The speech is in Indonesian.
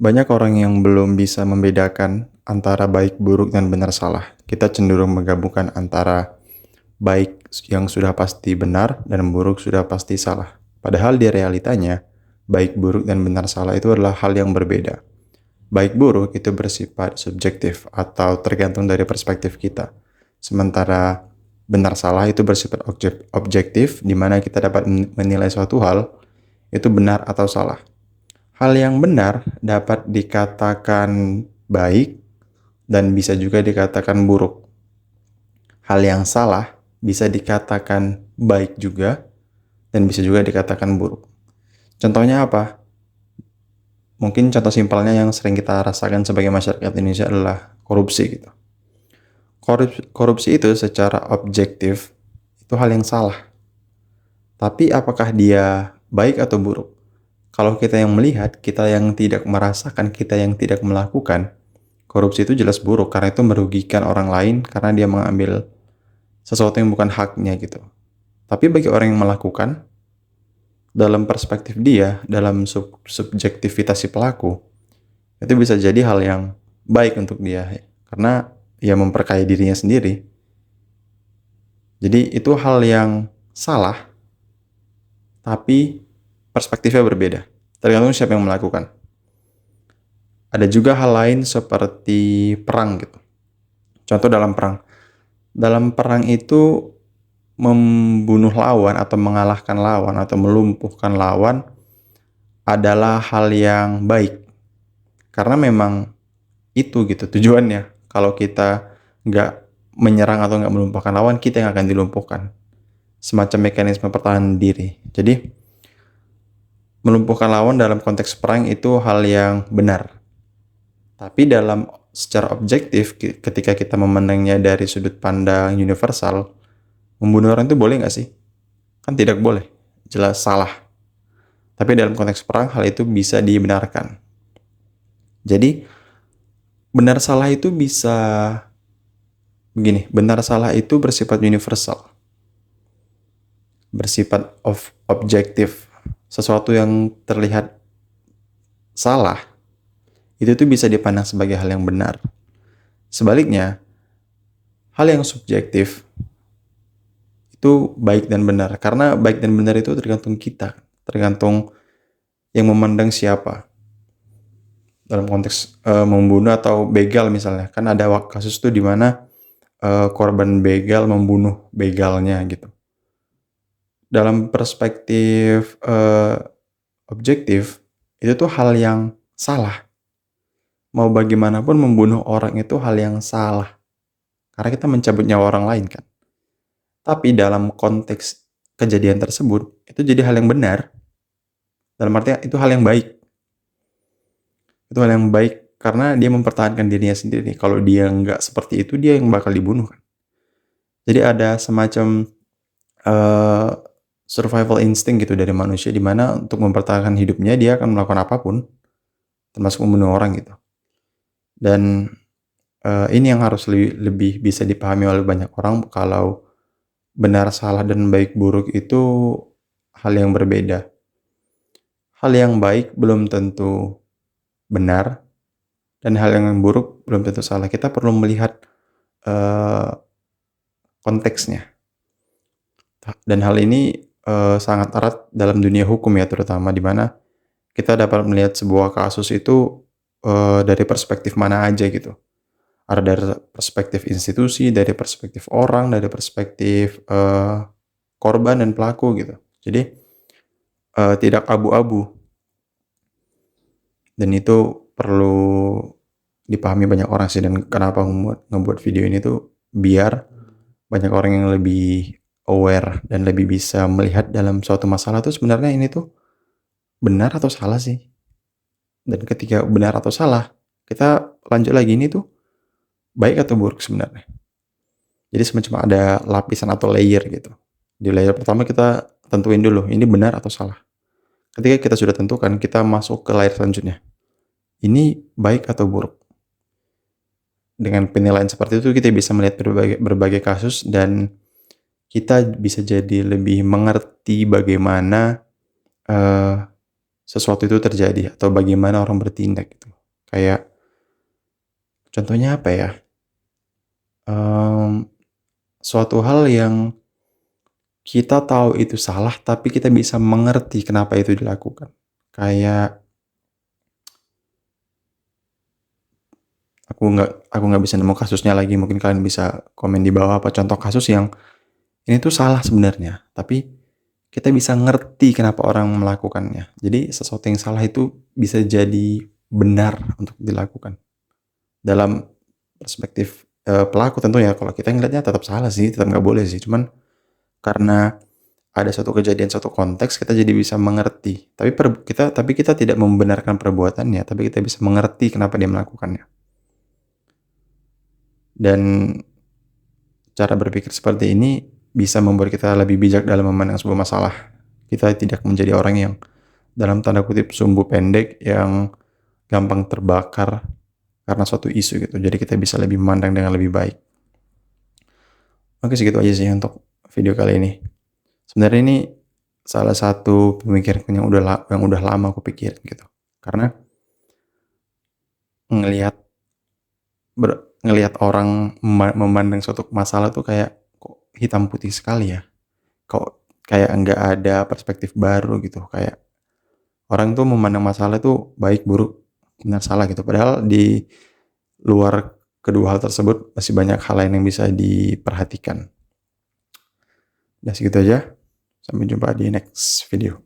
Banyak orang yang belum bisa membedakan antara baik, buruk, dan benar salah. Kita cenderung menggabungkan antara baik yang sudah pasti benar dan buruk sudah pasti salah. Padahal di realitanya, baik, buruk, dan benar salah itu adalah hal yang berbeda. Baik buruk itu bersifat subjektif atau tergantung dari perspektif kita. Sementara benar salah itu bersifat objektif di mana kita dapat menilai suatu hal itu benar atau salah. Hal yang benar dapat dikatakan baik dan bisa juga dikatakan buruk. Hal yang salah bisa dikatakan baik juga dan bisa juga dikatakan buruk. Contohnya apa? Mungkin contoh simpelnya yang sering kita rasakan sebagai masyarakat Indonesia adalah korupsi gitu. Korupsi itu secara objektif itu hal yang salah. Tapi apakah dia baik atau buruk? Kalau kita yang melihat, kita yang tidak merasakan, kita yang tidak melakukan, korupsi itu jelas buruk karena itu merugikan orang lain karena dia mengambil sesuatu yang bukan haknya gitu. Tapi bagi orang yang melakukan, dalam perspektif dia, dalam subjektivitas si pelaku, itu bisa jadi hal yang baik untuk dia karena ia memperkaya dirinya sendiri. Jadi itu hal yang salah, tapi perspektifnya berbeda. Tergantung siapa yang melakukan. Ada juga hal lain seperti perang gitu. Contoh dalam perang. Dalam perang itu membunuh lawan atau mengalahkan lawan atau melumpuhkan lawan adalah hal yang baik. Karena memang itu gitu tujuannya. Kalau kita nggak menyerang atau nggak melumpuhkan lawan, kita yang akan dilumpuhkan. Semacam mekanisme pertahanan diri. Jadi melumpuhkan lawan dalam konteks perang itu hal yang benar. Tapi secara objektif, ketika kita memandangnya dari sudut pandang universal, membunuh orang itu boleh nggak sih? Kan tidak boleh. Jelas salah. Tapi dalam konteks perang, hal itu bisa dibenarkan. Jadi, benar salah itu bisa begini. Benar salah itu bersifat universal. Bersifat objektif. Sesuatu yang terlihat salah, itu tuh bisa dipandang sebagai hal yang benar. Sebaliknya, hal yang subjektif itu baik dan benar. Karena baik dan benar itu tergantung kita. Tergantung yang memandang siapa. Dalam konteks membunuh atau begal misalnya. Kan ada kasus tuh di mana korban begal membunuh begalnya gitu. Dalam perspektif objektif, itu tuh hal yang salah. Mau bagaimanapun membunuh orang itu hal yang salah. Karena kita mencabut nyawa orang lain kan. Tapi dalam konteks kejadian tersebut, itu jadi hal yang benar. Dalam artinya itu hal yang baik. Itu hal yang baik karena dia mempertahankan dirinya sendiri. Kalau dia nggak seperti itu, dia yang bakal dibunuh kan. Jadi ada semacam survival instinct gitu dari manusia, di mana untuk mempertahankan hidupnya dia akan melakukan apapun, termasuk membunuh orang gitu. Dan ini yang harus lebih bisa dipahami oleh banyak orang, kalau benar, salah, dan baik buruk itu hal yang berbeda. Hal yang baik belum tentu benar, dan hal yang buruk belum tentu salah. Kita perlu melihat konteksnya. Dan hal ini sangat erat dalam dunia hukum ya, terutama di mana kita dapat melihat sebuah kasus itu dari perspektif mana aja gitu. Ada dari perspektif institusi, dari perspektif orang, dari perspektif korban dan pelaku gitu. Jadi tidak abu-abu. Dan itu perlu dipahami banyak orang sih. Dan kenapa ngebuat video ini tuh biar banyak orang yang lebih aware dan lebih bisa melihat dalam suatu masalah tuh sebenarnya ini tuh benar atau salah sih. Dan ketika benar atau salah, kita lanjut lagi, ini tuh baik atau buruk sebenarnya. Jadi semacam ada lapisan atau layer gitu. Di layer pertama kita tentuin dulu, ini benar atau salah. Ketika kita sudah tentukan, kita masuk ke layer selanjutnya. Ini baik atau buruk. Dengan penilaian seperti itu, kita bisa melihat berbagai kasus dan kita bisa jadi lebih mengerti bagaimana sesuatu itu terjadi atau bagaimana orang bertindak gitu. Kayak contohnya apa ya? Suatu hal yang kita tahu itu salah, tapi kita bisa mengerti kenapa itu dilakukan. Kayak aku nggak bisa nemu kasusnya lagi, mungkin kalian bisa komen di bawah apa contoh kasus yang ini tuh salah sebenarnya, tapi kita bisa ngerti kenapa orang melakukannya. Jadi sesuatu yang salah itu bisa jadi benar untuk dilakukan. Dalam perspektif pelaku tentunya, kalau kita ngeliatnya tetap salah sih, tetap nggak boleh sih. Cuman karena ada suatu kejadian, suatu konteks, kita jadi bisa mengerti. Tapi kita tidak membenarkan perbuatannya, tapi kita bisa mengerti kenapa dia melakukannya. Dan cara berpikir seperti ini bisa membuat kita lebih bijak dalam memandang sebuah masalah. Kita tidak menjadi orang yang dalam tanda kutip sumbu pendek yang gampang terbakar karena suatu isu gitu. Jadi kita bisa lebih memandang dengan lebih baik. Oke, segitu aja sih untuk video kali ini. Sebenarnya ini salah satu pemikiran yang udah lama aku pikirin gitu. Karena ngelihat orang memandang suatu masalah tuh kayak kok hitam putih sekali ya. Kok kayak nggak ada perspektif baru gitu. Kayak orang tuh memandang masalah tuh baik buruk benar salah gitu. Padahal di luar kedua hal tersebut masih banyak hal lain yang bisa diperhatikan. Udah segitu aja. Sampai jumpa di next video.